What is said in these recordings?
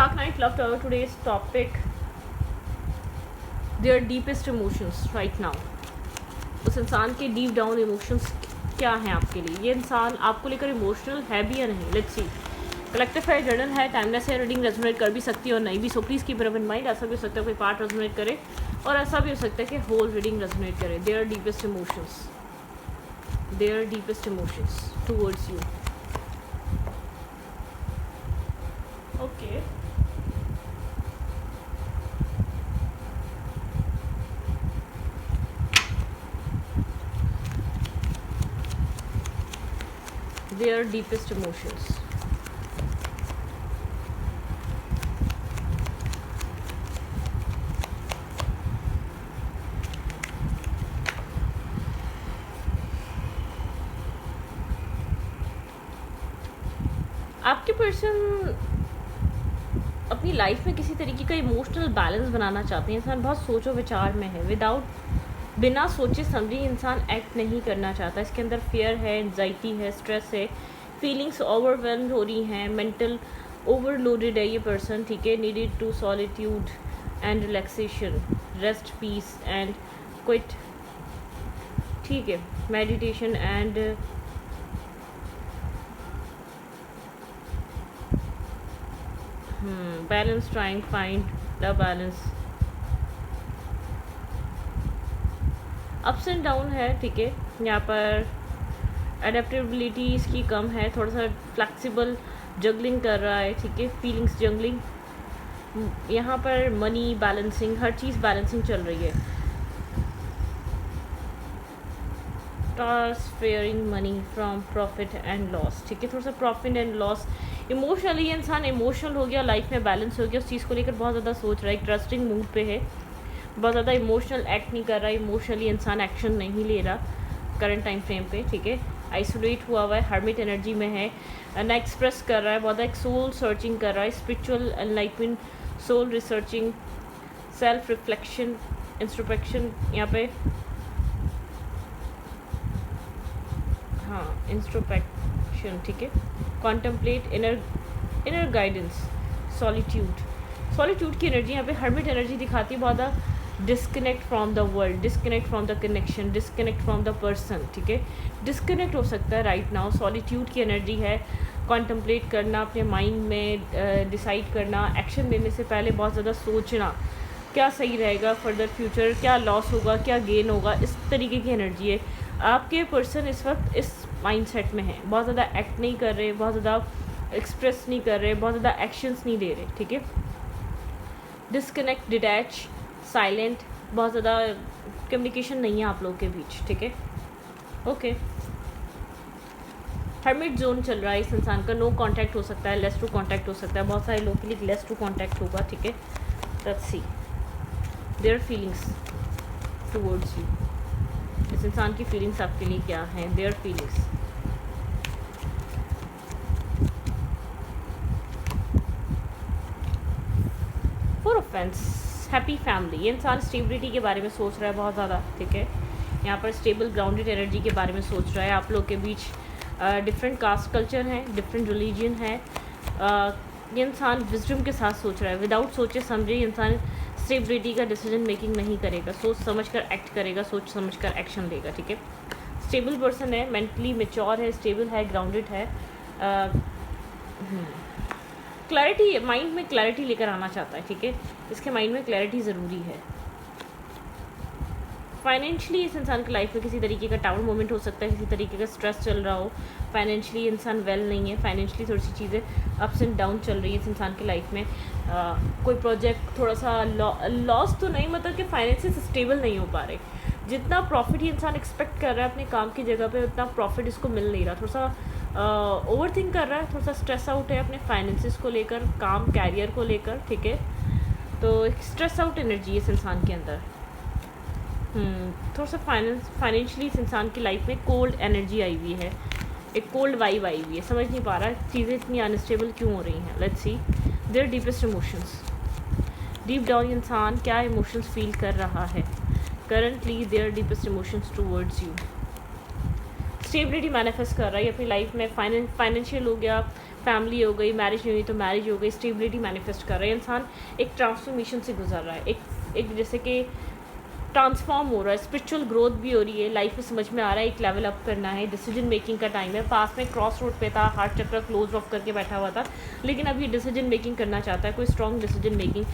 Dark Knight Love Tower today's topic, their deepest emotions right now. उस इंसान के deep down emotions क्या हैं आपके लिए, ये इंसान आपको लेकर इमोशनल है भी या नहीं. Let's see. कलेक्टिव है, जर्नल है, टाइमलेस है, रीडिंग रेजोनेट कर भी सकती है और नहीं भी. So please keep in mind. ऐसा भी हो सकता है कोई पार्ट रेजोनेट करे और ऐसा भी हो सकता है कि होल रीडिंग रेजोनेट करे. Their deepest emotions towards you. Okay. Their deepest emotions. आपके पर्सन अपनी लाइफ में किसी तरीके का इमोशनल बैलेंस बनाना चाहते हैं. इंसान बहुत सोचो विचार में है. बिना सोचे समझे इंसान एक्ट नहीं करना चाहता. इसके अंदर फियर है, एंजाइटी है, स्ट्रेस है, फीलिंग्स ओवरवेल्म हो रही हैं, मेंटल ओवरलोडेड है ये पर्सन. ठीक है. Needed to solitude and relaxation, rest, peace and quiet. ठीक है. Meditation and balance, trying find the balance. Ups and down है. ठीक है. यहाँ पर एडेप्टेबिलिटी इसकी कम है, थोड़ा सा फ्लेक्सिबल जगलिंग कर रहा है. ठीक है. Feelings juggling. यहाँ पर मनी बैलेंसिंग, हर चीज़ बैलेंसिंग चल रही है. Transferring money from profit and loss. ठीक है. थोड़ा सा प्रॉफिट एंड लॉस. इमोशनली इंसान इमोशनल हो गया, लाइफ में बैलेंस हो गया, उस चीज़ को लेकर बहुत ज़्यादा सोच रहा है, ट्रस्टिंग मूड पे है, बहुत ज़्यादा इमोशनल एक्ट नहीं कर रहा है. इमोशनली इंसान एक्शन नहीं ले रहा करंट टाइम फ्रेम पे. ठीक है. आइसोलेट हुआ हुआ है, हर्मिट एनर्जी में है, ना एक्सप्रेस कर रहा है, बहुत एक सोल सर्चिंग कर रहा है, spiritual enlightenment, soul researching, self reflection, introspection. यहाँ पे हाँ, इंट्रोस्पेक्शन. ठीक है. कॉन्टम्पलेट, इनर गाइडेंस, सॉलिट्यूड की एनर्जी यहाँ पे हर्मिट एनर्जी दिखाती है. बहुत ज़्यादा disconnect from the world, disconnect from the connection, disconnect from the person. ठीक है. डिस्कनेक्ट हो सकता है राइट नाउ. सॉलिट्यूड की एनर्जी है. कॉन्टम्पलेट करना, अपने माइंड में डिसाइड करना, एक्शन लेने से पहले बहुत ज़्यादा सोचना, क्या सही रहेगा फर्दर फ्यूचर, क्या लॉस होगा, क्या गेन होगा, इस तरीके की एनर्जी है. आपके पर्सन इस वक्त इस माइंडसेट में है. बहुत ज़्यादा एक्ट नहीं कर रहे, बहुत ज़्यादा एक्सप्रेस नहीं कर रहे, बहुत ज़्यादा एक्शंस नहीं दे रहे. ठीक है. डिस्कनेक्ट, डिटैच, साइलेंट, बहुत ज़्यादा कम्युनिकेशन नहीं है आप लोगों के बीच. ठीक है. ओके. हर्मिट जोन चल रहा है इस इंसान का. नो कांटेक्ट हो सकता है, लेस टू कांटेक्ट हो सकता है. बहुत सारे लोगों के लिए लेस टू कांटेक्ट होगा. ठीक है. Let's see their feelings towards you. इस इंसान की फीलिंग्स आपके लिए क्या हैं. Their feelings. For offence, happy family. ये इंसान स्टेबिलिटी के बारे में सोच रहा है बहुत ज़्यादा. ठीक है. यहाँ पर स्टेबल ग्राउंडेड एनर्जी के बारे में सोच रहा है. आप लोग के बीच डिफरेंट कास्ट कल्चर हैं, डिफरेंट रिलीजन है. ये इंसान विजडम के साथ सोच रहा है. विदाउट सोचे समझे ये इंसान स्टेबिलिटी का डिसीजन मेकिंग नहीं करेगा. सोच समझ कर एक्ट करेगा, सोच समझ कर एक्शन लेगा. ठीक है. स्टेबल पर्सन है, मेंटली मेच्योर है, स्टेबल है, ग्राउंडेड है. क्लैरिटी, माइंड में क्लैरिटी लेकर आना चाहता है. ठीक है. इसके माइंड में क्लैरिटी ज़रूरी है. फाइनेंशियली इस इंसान की लाइफ में किसी तरीके का टाउन मोमेंट हो सकता है, किसी तरीके का स्ट्रेस चल रहा हो. फाइनेंशियली इंसान वेल नहीं है. फाइनेंशियली थोड़ी सी चीज़ें अप्स एंड डाउन चल रही है इस इंसान की लाइफ में. कोई प्रोजेक्ट थोड़ा सा लॉस तो नहीं, मतलब कि फाइनेंशियल स्टेबल नहीं हो पा रहे. जितना प्रॉफिट ही इंसान एक्सपेक्ट कर रहा है अपने काम की जगह पे, उतना प्रॉफिट इसको मिल नहीं रहा. थोड़ा सा ओवर थिंक कर रहा है, थोड़ा सा स्ट्रेस आउट है अपने फाइनेंसिस को लेकर, काम कैरियर को लेकर. ठीक है. तो स्ट्रेस आउट एनर्जी है इस इंसान के अंदर. थोड़ा सा फाइनेंशियली इस इंसान की लाइफ में कोल्ड एनर्जी आई हुई है, एक कोल्ड वाइब आई हुई है. समझ नहीं पा रहा चीज़ें इतनी अनस्टेबल क्यों हो रही हैं. Let's see their deepest emotions. Deep down इंसान क्या इमोशंस फील कर रहा है currently. Their deepest emotions towards you. Stability manifest कर रहा है अपनी लाइफ में. फाइनेंशियल हो गया, फैमिली हो गई, मैरिज नहीं हुई तो मैरिज हो गई, स्टेबिलिटी मैनिफेस्ट कर रहा है इंसान, एक ट्रांसफॉर्मेशन से गुजर रहा है, एक जैसे कि ट्रांसफॉर्म हो रहा है, स्पिरिचुअल ग्रोथ भी हो रही है, लाइफ में समझ में आ रहा है एक लेवल अप करना है, डिसीजन मेकिंग का टाइम है। पास में क्रॉस रोड पे था, हार्ट चक्र क्लोज ऑफ करके बैठा हुआ था, लेकिन अभी डिसीजन मेकिंग करना चाहता है, कोई स्ट्रॉन्ग डिसीजन मेकिंग,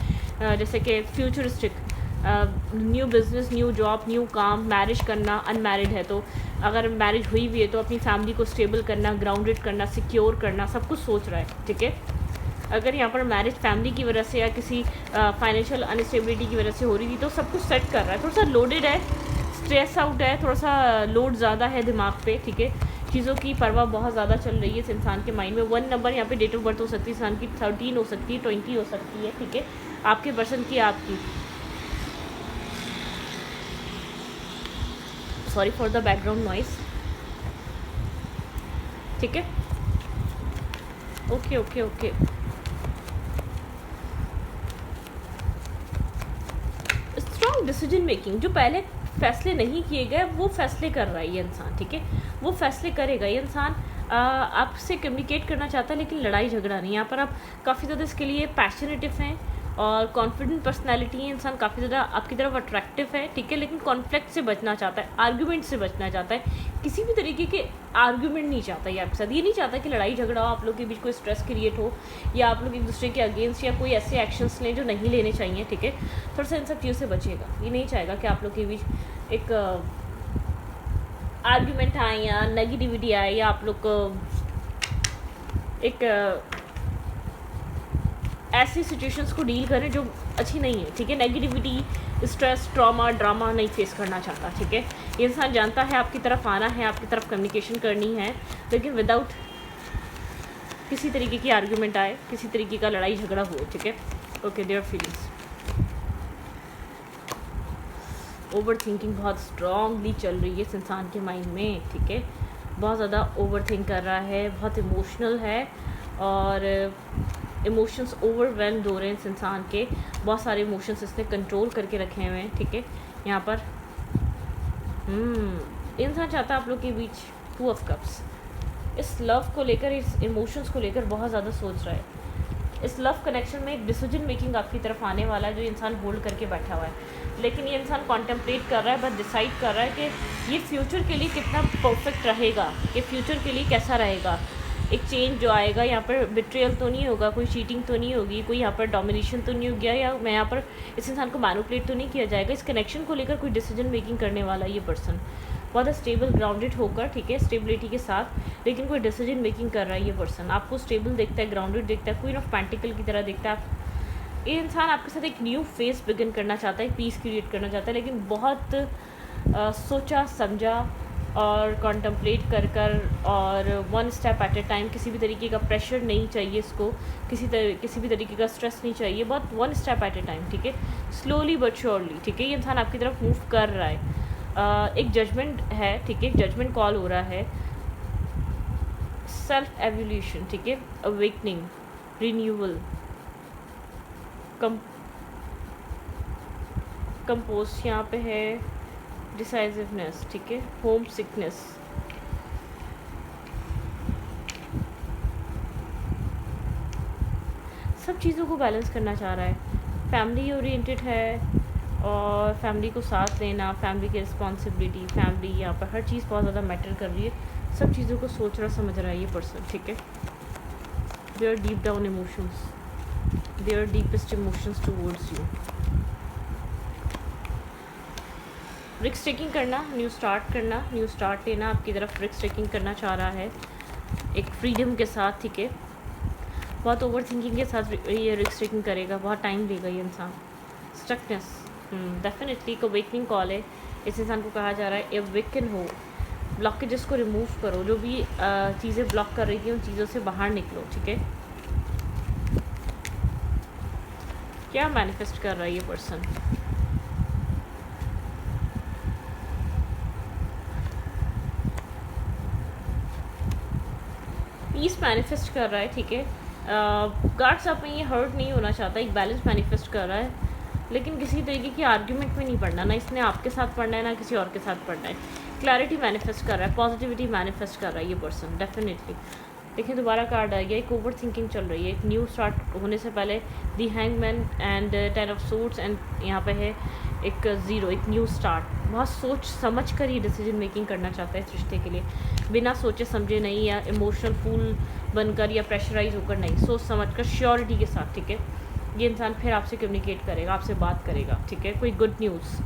जैसे कि futuristic, new business, new job, new काम, मैरिज करना, अनमैरिड है तो अगर मैरिज हुई भी है तो अपनी फैमिली को स्टेबल करना, ग्राउंडेड करना, सिक्योर करना, सब कुछ सोच रहा है, ठीक है। अगर यहाँ पर मैरिज फैमिली की वजह से या किसी फाइनेंशियल अनस्टेबिलिटी की वजह से हो रही थी तो सब कुछ सेट कर रहा है, थोड़ा सा लोडेड है, स्ट्रेस आउट है, थोड़ा सा लोड ज़्यादा है दिमाग पे, ठीक है। चीज़ों की परवाह बहुत ज़्यादा चल रही है इस इंसान के माइंड में। 1 नंबर यहाँ पे डेट ऑफ बर्थ हो सकती है इंसान की, 13 हो सकती है, 20 हो सकती है, ठीक है। आपके पर्सन की, आपकी, sorry for the background noise, ठीक है। Okay okay okay, strong decision making, जो पहले फैसले नहीं किए गए वो फैसले कर रहा है ये इंसान, ठीक है। वो फैसले करेगा ये इंसान, आपसे कम्युनिकेट करना चाहता है लेकिन लड़ाई झगड़ा नहीं। यहाँ पर आप काफ़ी ज़्यादा इसके लिए पैशनेटिव हैं और कॉन्फिडेंट पर्सनैलिटी है इंसान, काफ़ी ज़्यादा आपकी तरफ अट्रैक्टिव है, ठीक है। लेकिन कॉन्फ्लिक्ट से बचना चाहता है, आर्ग्यूमेंट से बचना चाहता है, किसी भी तरीके के आर्ग्यूमेंट नहीं चाहता ये आपके साथ। ये नहीं चाहता कि लड़ाई झगड़ा हो, आप लोग के बीच कोई स्ट्रेस क्रिएट हो या आप लोग एक दूसरे के अगेंस्ट या कोई ऐसे एक्शंस लें जो नहीं लेने चाहिए, ठीक है। थोड़ा सा इन सब चीज़ों से बचेगा, ये नहीं चाहेगा कि आप लोग के बीच एक आर्ग्यूमेंट आए या नेगेटिविटी आए या आप लोग को एक ऐसी सिचुएशंस को डील करें जो अच्छी नहीं है, ठीक है। नेगेटिविटी, स्ट्रेस, ट्रॉमा, ड्रामा नहीं फेस करना चाहता, ठीक है। ये इंसान जानता है आपकी तरफ आना है, आपकी तरफ कम्युनिकेशन करनी है, लेकिन विदाउट किसी तरीके की आर्ग्यूमेंट आए, किसी तरीके का लड़ाई झगड़ा हो, ठीक है। Okay, their feelings, over thinking बहुत स्ट्रांगली चल रही है इस इंसान के माइंड में, ठीक है। बहुत ज़्यादा ओवर थिंक कर रहा है, बहुत इमोशनल है और इमोशंस ओवरवेल्म्ड हो रहे हैं इस इंसान के, बहुत सारे इमोशंस इसने कंट्रोल करके रखे हुए हैं, ठीक है। यहाँ पर इंसान चाहता है आप लोग के बीच 2 ऑफ कप्स, इस लव को लेकर, इस इमोशंस को लेकर बहुत ज़्यादा सोच रहा है। इस लव कनेक्शन में एक डिसीजन मेकिंग आपकी तरफ आने वाला है जो इंसान होल्ड करके बैठा हुआ है, लेकिन ये इंसान कॉन्टेम्पलेट कर रहा है, बस डिसाइड कर रहा है कि ये फ्यूचर के लिए कितना परफेक्ट रहेगा, ये फ्यूचर के लिए कैसा रहेगा। एक चेंज जो आएगा, यहाँ पर बिट्रियल तो नहीं होगा, कोई चीटिंग तो नहीं होगी, कोई यहाँ पर डोमिनेशन तो नहीं हो गया, या मैं यहाँ पर इस इंसान को मैनिपुलेट तो नहीं किया जाएगा। इस कनेक्शन को लेकर कोई डिसीजन मेकिंग करने वाला ये पर्सन बहुत स्टेबल, ग्राउंडेड होकर, ठीक है, स्टेबिलिटी के साथ, लेकिन कोई डिसीजन मेकिंग कर रहा है ये पर्सन। आपको स्टेबल देखता है, ग्राउंडेड देखता है, क्वीन ऑफ पेंटिकल की तरह देखता है। ये इंसान आपके साथ एक न्यू फेस बिगिन करना चाहता है, पीस क्रिएट करना चाहता है, लेकिन बहुत सोचा समझा और कॉन्टम्पलेट कर कर और 1 स्टेप एट ए टाइम, किसी भी तरीके का प्रेशर नहीं चाहिए इसको, किसी भी तरीके का स्ट्रेस नहीं चाहिए, बहुत 1 स्टेप एट ए टाइम, ठीक है, स्लोली बट श्योरली, ठीक है। ये इंसान आपकी तरफ मूव कर रहा है, एक जजमेंट है, ठीक है, एक जजमेंट कॉल हो रहा है, सेल्फ एवोल्यूशन, ठीक है, अवेकनिंग, रिन्यूअल, कंपोस्ट यहाँ पे है, डिसाइसिवनेस, ठीक है, होम सिकनेस, सब चीज़ों को बैलेंस करना चाह रहा है। फैमिली ओरिएंटेड है और फैमिली को साथ लेना, फैमिली की रिस्पॉन्सिबिलिटी, फैमिली, यहाँ पर हर चीज़ बहुत ज़्यादा मैटर कर रही है, सब चीज़ों को सोच रहा समझ रहा है ये पर्सन, ठीक है। Their deep down emotions, their deepest emotions towards you. Risk taking करना, न्यू स्टार्ट लेना, आपकी तरफ रिस्क टेकिंग करना चाह रहा है एक फ्रीडम के साथ, ठीक है। बहुत ओवर थिंकिंग के साथ ये रिस्क टेकिंग करेगा, बहुत टाइम लेगा ये इंसान। स्टकनेस, डेफिनेटली एक अवेकनिंग कॉल है, इस इंसान को कहा जा रहा है अवेकन हो, ब्लॉकेजेस को रिमूव करो, जो भी चीज़ें ब्लॉक कर रही थी उन चीज़ों से बाहर निकलो, ठीक है। क्या मैनिफेस्ट कर रहा है ये पर्सन? पीस मैनिफेस्ट कर रहा है, ठीक है। गार्ड्स आप में ये हर्ट नहीं होना चाहता, एक बैलेंस मैनिफेस्ट कर रहा है, लेकिन किसी तरीके की आर्ग्यूमेंट में नहीं पड़ना, ना इसने आपके साथ पढ़ना है ना किसी और के साथ पढ़ना है। क्लैरिटी मैनिफेस्ट कर रहा है, पॉजिटिविटी मैनिफेस्ट कर रहा है ये पर्सन, डेफिनेटली देखिए दोबारा कार्ड आ गया, एक ओवर थिंकिंग चल रही है, एक न्यू स्टार्ट होने से पहले the hangman and 10 of suits and यहाँ पे है एक 0, एक न्यू स्टार्ट। बहुत सोच समझ कर ही डिसीजन मेकिंग करना चाहता है इस रिश्ते के लिए, बिना सोचे समझे नहीं, या इमोशनल फूल बनकर या प्रेशराइज होकर नहीं, सोच समझ कर श्योरिटी के साथ, ठीक है। ये इंसान फिर आपसे कम्युनिकेट करेगा, आपसे बात करेगा, ठीक है। कोई गुड न्यूज़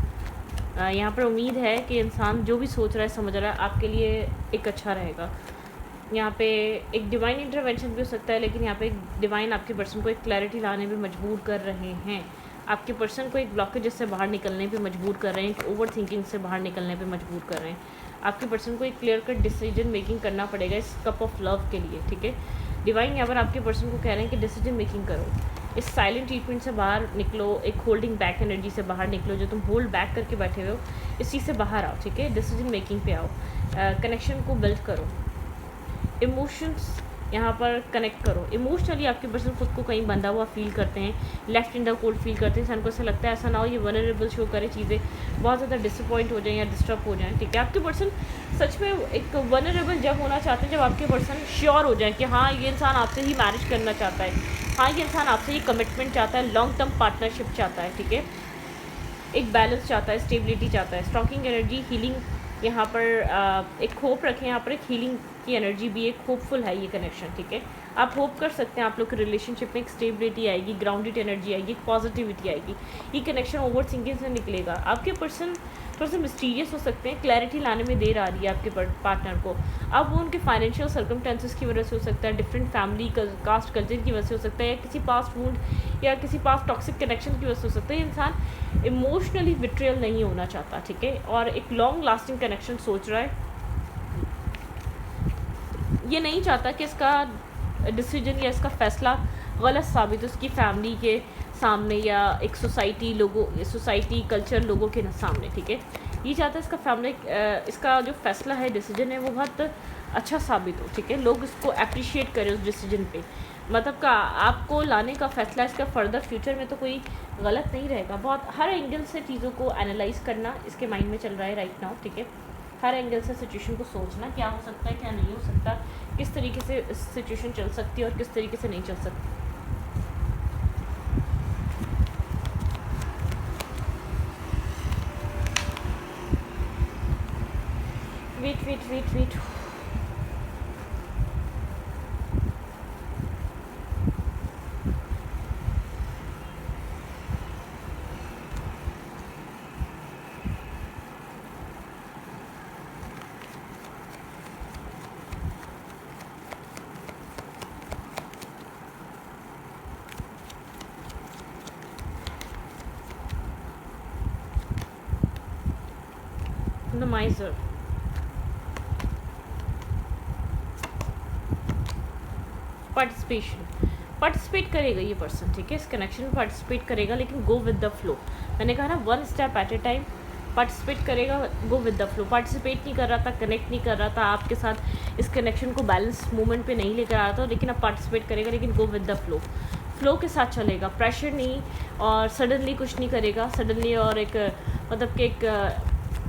यहाँ पर उम्मीद है कि इंसान जो भी सोच रहा है समझ रहा है आपके लिए एक अच्छा रहेगा। यहाँ पे एक डिवाइन इंटरवेंशन भी हो सकता है, लेकिन यहाँ पे एक डिवाइन आपके पर्सन को एक क्लैरिटी लाने पे मजबूर कर रहे हैं, आपके पर्सन को एक ब्लॉकेज से बाहर निकलने पे मजबूर कर रहे हैं, एक ओवर थिंकिंग से बाहर निकलने पे मजबूर कर रहे हैं। आपके पर्सन को एक क्लियर कट डिसीजन मेकिंग करना पड़ेगा इस कप ऑफ लव के लिए, ठीक है। डिवाइन यहाँ पर आपके पर्सन को कह रहे हैं कि डिसीजन मेकिंग करो, इस साइलेंट ट्रीटमेंट से बाहर निकलो, एक होल्डिंग बैक एनर्जी से बाहर निकलो, जो तुम होल्ड बैक करके बैठे हुए हो इस चीज़ से बाहर आओ, ठीक है। डिसीजन मेकिंग पे आओ, कनेक्शन को बिल्ड करो, इमोशंस यहाँ पर कनेक्ट करो। इमोशनली आपके पर्सन खुद को कहीं बंधा हुआ फील करते हैं, left in the cold feel करते हैं। इंसान को ऐसा लगता है ऐसा ना हो ये वनरेबल शो करे, चीज़ें बहुत ज़्यादा डिसअपॉइंट हो जाएं या डिस्टर्ब हो जाएं, ठीक है। आपके पर्सन सच में एक वनरेबल जब होना चाहते हैं, जब आपके पर्सन श्योर हो जाए कि हाँ ये इंसान आपसे ही मैरिज करना चाहता है, हाँ ये इंसान आपसे ये कमिटमेंट चाहता है, लॉन्ग टर्म पार्टनरशिप चाहता है, ठीक है। एक बैलेंस चाहता है, स्टेबिलिटी चाहता है, स्टॉकिंग एनर्जी, हीलिंग, यहाँ पर एक होप रखें, यहाँ पर एक हीलिंग की एनर्जी भी, एक होपफुल है ये कनेक्शन, ठीक है। आप होप कर सकते हैं आप लोग के रिलेशनशिप में एक स्टेबिलिटी आएगी, ग्राउंडेड एनर्जी आएगी, एक पॉजिटिविटी आएगी, ये कनेक्शन ओवर थिंकिंग से निकलेगा। आपके पर्सन थोड़ा सा मिस्टीरियस हो सकते हैं, क्लैरिटी लाने में देर आ रही है आपके पार्टनर को। अब वो उनके फाइनेंशियल सर्कमस्टेंसेस की वजह से हो सकता है, डिफरेंट फैमिली कास्ट कल्चर की वजह से हो सकता है, या किसी पास्ट वुंड या किसी पास्ट टॉक्सिक कनेक्शन की वजह से हो सकता है। इंसान इमोशनली विट्रियल नहीं होना चाहता, ठीक है, और एक लॉन्ग लास्टिंग कनेक्शन सोच रहा है। ये नहीं चाहता कि इसका डिसीजन या इसका फ़ैसला गलत साबित हो उसकी फैमिली के सामने या एक सोसाइटी कल्चर लोगों के सामने, ठीक है। ये चाहता है इसका फैमिली इसका जो फ़ैसला है, डिसीजन है, वो बहुत अच्छा साबित हो, ठीक है। लोग इसको अप्रिशिएट करें उस डिसीजन पे, मतलब का आपको लाने का फ़ैसला इसका फर्दर फ्यूचर में तो कोई गलत नहीं रहेगा। बहुत हर एंगल से चीज़ों को एनालाइज करना इसके माइंड में चल रहा है राइट नाउ, ठीक है। हर एंगल से सिचुएशन को सोचना, क्या हो सकता है क्या नहीं हो सकता, किस तरीके से सिचुएशन चल सकती है और किस तरीके से नहीं चल सकती। वेट द माइजर, पार्टिसिपेट करेगा ये पर्सन, ठीक है, इस कनेक्शन में पार्टिसिपेट करेगा, लेकिन गो विद द फ्लो। मैंने कहा ना, one step at a time participate करेगा, go with the flow. Participate नहीं कर रहा था, कनेक्ट नहीं कर रहा था आपके साथ, इस कनेक्शन को बैलेंस मूवमेंट पे नहीं लेकर आ रहा था, लेकिन अब पार्टिसिपेट करेगा, लेकिन गो विद द फ्लो के साथ चलेगा, प्रेशर नहीं, और सडनली कुछ नहीं करेगा, सडनली और एक मतलब कि एक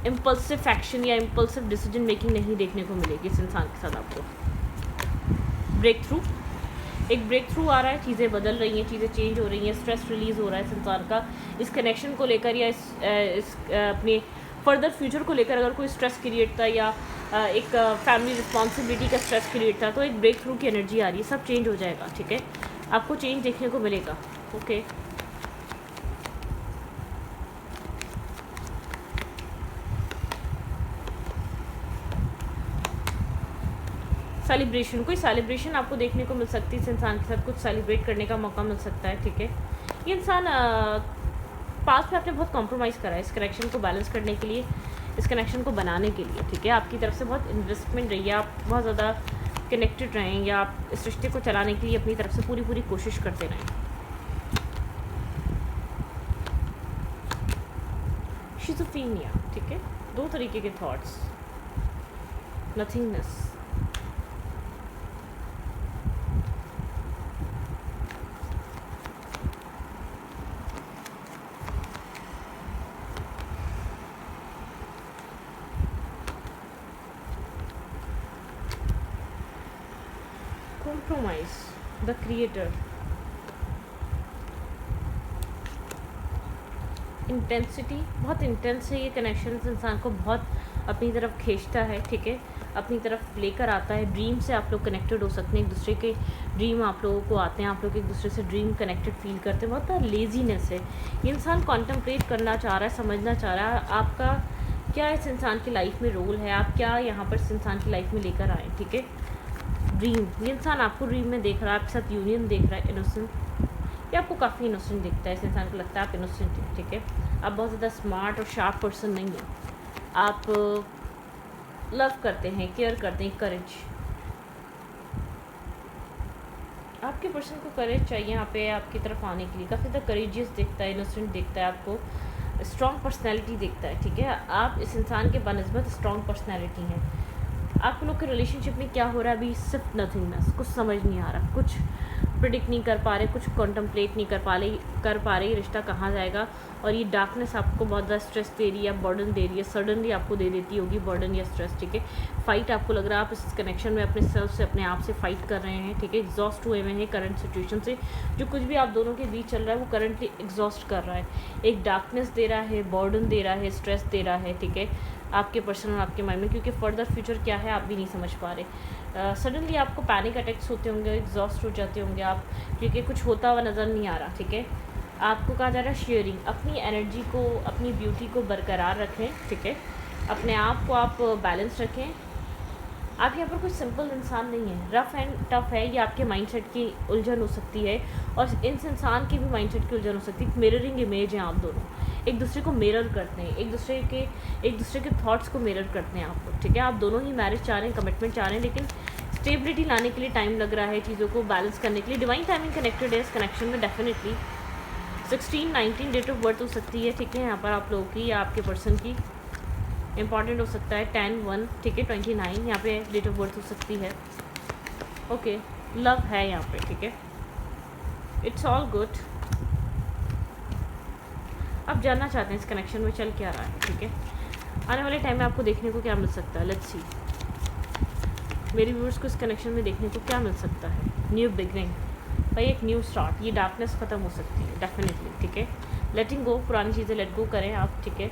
इम्पल्सिव एक्शन या इम्पल्सिव डिसीजन मेकिंग नहीं देखने को मिलेगी इस इंसान के साथ आपको। एक ब्रेक थ्रू आ रहा है, चीज़ें बदल रही हैं, चीज़ें चेंज हो रही हैं, स्ट्रेस रिलीज़ हो रहा है इस इंसान का इस कनेक्शन को लेकर, या इस अपने फर्दर फ्यूचर को लेकर। अगर कोई स्ट्रेस क्रिएट था या एक फैमिली रिस्पॉन्सिबिलिटी का स्ट्रेस क्रिएट था, तो एक ब्रेक थ्रू की एनर्जी आ रही है, सब चेंज हो जाएगा, ठीक है। आपको चेंज देखने को मिलेगा, ओके। सेलिब्रेशन, कोई सेलिब्रेशन आपको देखने को मिल सकती है, इस इंसान के साथ कुछ सेलिब्रेट करने का मौका मिल सकता है, ठीक है। ये इंसान पास्ट में आपने बहुत कॉम्प्रोमाइज़ करा है इस कनेक्शन को बैलेंस करने के लिए, इस कनेक्शन को बनाने के लिए, ठीक है। आपकी तरफ से बहुत इन्वेस्टमेंट रही है, आप बहुत ज़्यादा कनेक्टेड रहें, या आप इस रिश्ते को चलाने के लिए अपनी तरफ से पूरी कोशिश करते रहें। शिज़ोफ्रेनिया, ठीक है, दो तरीके के thoughts, nothingness, compromise the creator, intensity, बहुत इंटेंस है ये कनेक्शन, इस इंसान को बहुत अपनी तरफ खींचता है, ठीक है, अपनी तरफ लेकर आता है। ड्रीम से आप लोग कनेक्टेड हो सकते हैं, एक दूसरे के ड्रीम आप लोगों को आते हैं, आप लोग एक दूसरे से ड्रीम कनेक्टेड फील करते हैं। बहुत लेजीनेस है, ये इंसान कॉन्टम्पलेट करना चाह रहा है, समझना चाह रहा है आपका क्या इस इंसान की लाइफ में रोल है, आप क्या यहाँ पर इस इंसान की लाइफ में लेकर आए, ठीक है। ड्रीम, ये इंसान आपको ड्रीम में देख रहा है, आपके साथ यूनियन देख रहा है, इनोसेंट, ये आपको काफ़ी इनोसेंट दिखता है, इस इंसान को लगता है आप इनोसेंट हैं, ठीक है। आप बहुत ज़्यादा स्मार्ट और शार्प पर्सन नहीं हैं, आप लव करते हैं, केयर करते हैं, करेज, आपके पर्सन को करेज चाहिए यहाँ पे आपकी तरफ आने के लिए। काफ़ी ज़्यादा करेजियस दिखता है, इनोसेंट दिखता है, आपको स्ट्रॉन्ग पर्सनैलिटी दिखता है, ठीक है। आप इस इंसान के बनस्बत स्ट्रॉन्ग पर्सनैलिटी हैं। आप लोग के रिलेशनशिप में क्या हो रहा है अभी, सिर्फ नथिंगनेस, कुछ समझ नहीं आ रहा, कुछ प्रिडिक्ट नहीं कर पा रहे, कुछ कॉन्टम्पलेट नहीं कर पा रहे रिश्ता कहाँ जाएगा। और ये डार्कनेस आपको बहुत ज़्यादा स्ट्रेस दे रही है, बर्डन दे रही है, सडनली आपको दे देती होगी बर्डन या स्ट्रेस, ठीक है। फाइट आपको लग रहा है आप इस कनेक्शन में अपने सेल्फ से, अपने आप से फाइट कर रहे हैं, ठीक है। एग्जॉस्ट हुए हैं करंट सिचुएशन से, जो कुछ भी आप दोनों के बीच चल रहा है वो करंटली एग्जॉस्ट कर रहा है, एक डार्कनेस दे रहा है, बर्डन दे रहा है, स्ट्रेस दे रहा है, ठीक है, आपके पर्सन और आपके माइंड में, क्योंकि फर्दर फ्यूचर क्या है आप भी नहीं समझ पा रहे। सडनली आपको पैनिक अटैक्स होते होंगे, एग्जॉस्ट हो जाते होंगे आप, क्योंकि कुछ होता हुआ नज़र नहीं आ रहा, ठीक है। आपको कहा जा रहा है शेयरिंग, अपनी एनर्जी को, अपनी ब्यूटी को बरकरार रखें, ठीक है, अपने आप को आप बैलेंस रखें। आप यहाँ पर कोई सिंपल इंसान नहीं है, रफ़ एंड टफ है, ये आपके माइंडसेट की उलझन हो सकती है और इस इंसान की भी माइंडसेट की उलझन हो सकती है। मिररिंग इमेज हैं आप दोनों, एक दूसरे को मिरर करते हैं, एक दूसरे के थॉट्स को मिरर करते हैं आप लोग, ठीक है। आप दोनों ही मैरिज चाह रहे हैं, कमिटमेंट चाह रहे हैं, लेकिन स्टेबिलिटी लाने के लिए टाइम लग रहा है, चीज़ों को बैलेंस करने के लिए। डिवाइन टाइमिंग कनेक्टेड है इस कनेक्शन में डेफिनेटली। 16-19 डेट ऑफ बर्थ हो सकती है, ठीक है, यहाँ पर आप लोगों की या आपके पर्सन की। इंपॉर्टेंट हो सकता है 10-1, ठीक है, 29 यहाँ पे डेट ऑफ बर्थ हो सकती है। ओके, लव है यहाँ पे, ठीक है, इट्स ऑल गुड। आप जानना चाहते हैं इस कनेक्शन में चल क्या रहा है, ठीक है। आने वाले टाइम में आपको देखने को क्या मिल सकता है, लेट्स सी। मेरे व्यूअर्स को इस कनेक्शन में देखने को क्या मिल सकता है, न्यू बिगनिंग भाई, एक न्यू स्टार्ट, ये डार्कनेस ख़त्म हो सकती है डेफिनेटली, ठीक है। लेटिंग गो, पुरानी चीज़ें लेट गो करें आप, ठीक है,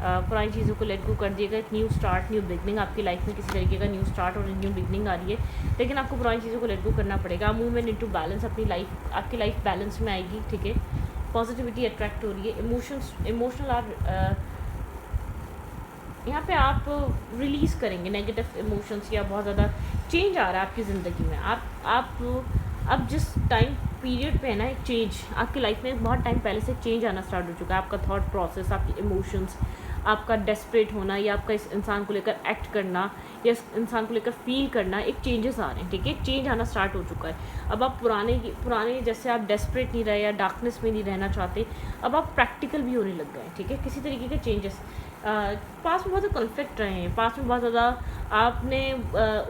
पुरानी चीज़ों को लेट गो कर दिएगा। एक न्यू स्टार्ट, न्यू बिगनिंग, आपकी लाइफ में किसी तरीके का न्यू स्टार्ट और न्यू बिगनिंग आ रही है, लेकिन आपको पुरानी चीज़ों को लेट गो करना पड़ेगा। मूवमेंट इनटू बैलेंस, अपनी लाइफ, आपकी लाइफ बैलेंस में आएगी, ठीक है। पॉजिटिविटी अट्रैक्ट हो रही है, इमोशनल आप यहाँ पे आप रिलीज़ करेंगे नेगेटिव इमोशंस, या बहुत ज़्यादा चेंज आ रहा है आपकी ज़िंदगी में। आप अब जिस टाइम पीरियड पे है ना, एक चेंज आपकी लाइफ में बहुत टाइम पहले से चेंज आना स्टार्ट हो चुका है। आपका थॉट प्रोसेस, आपके इमोशंस, आपका डेस्परेट होना, या आपका इस इंसान को लेकर एक्ट करना, या इस इंसान को लेकर फील करना, एक चेंजेस आ रहे हैं, ठीक है, चेंज आना स्टार्ट हो चुका है। अब आप पुराने जैसे आप डेस्परेट नहीं रहे या डार्कनेस में नहीं रहना चाहते, अब आप प्रैक्टिकल भी होने लग गए, ठीक है। किसी तरीके के चेंजेस, पास में बहुत ज़्यादा कॉन्फ्लिक्ट रहे हैं, पास में बहुत ज़्यादा आपने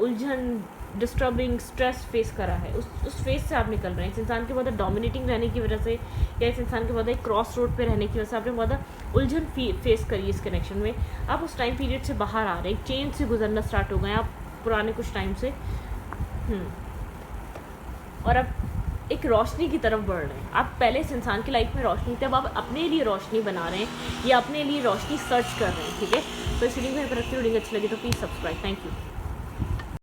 उलझन, डिस्टर्बिंग, स्ट्रेस फेस करा है, उस फेस से आप निकल रहे हैं। इस इंसान के बहुत डोमिनेटिंग रहने की वजह से, या इस इंसान के बहुत एक क्रॉस रोड पे रहने की वजह से आपने बहुत उलझन फेस करी इस कनेक्शन में। आप उस टाइम पीरियड से बाहर आ रहे हैं, चेंज से गुजरना स्टार्ट हो गए आप पुराने कुछ टाइम से, और अब एक रोशनी की तरफ बढ़ रहे हैं। आप पहले इस इंसान की लाइफ में रोशनी थी, अब आप अपने लिए रोशनी बना रहे हैं या अपने लिए रोशनी सर्च कर रहे हैं, ठीक है। तो इस वीडियो में रखती वीडियो अच्छी लगी तो प्लीज़ सब्सक्राइब, थैंक यू।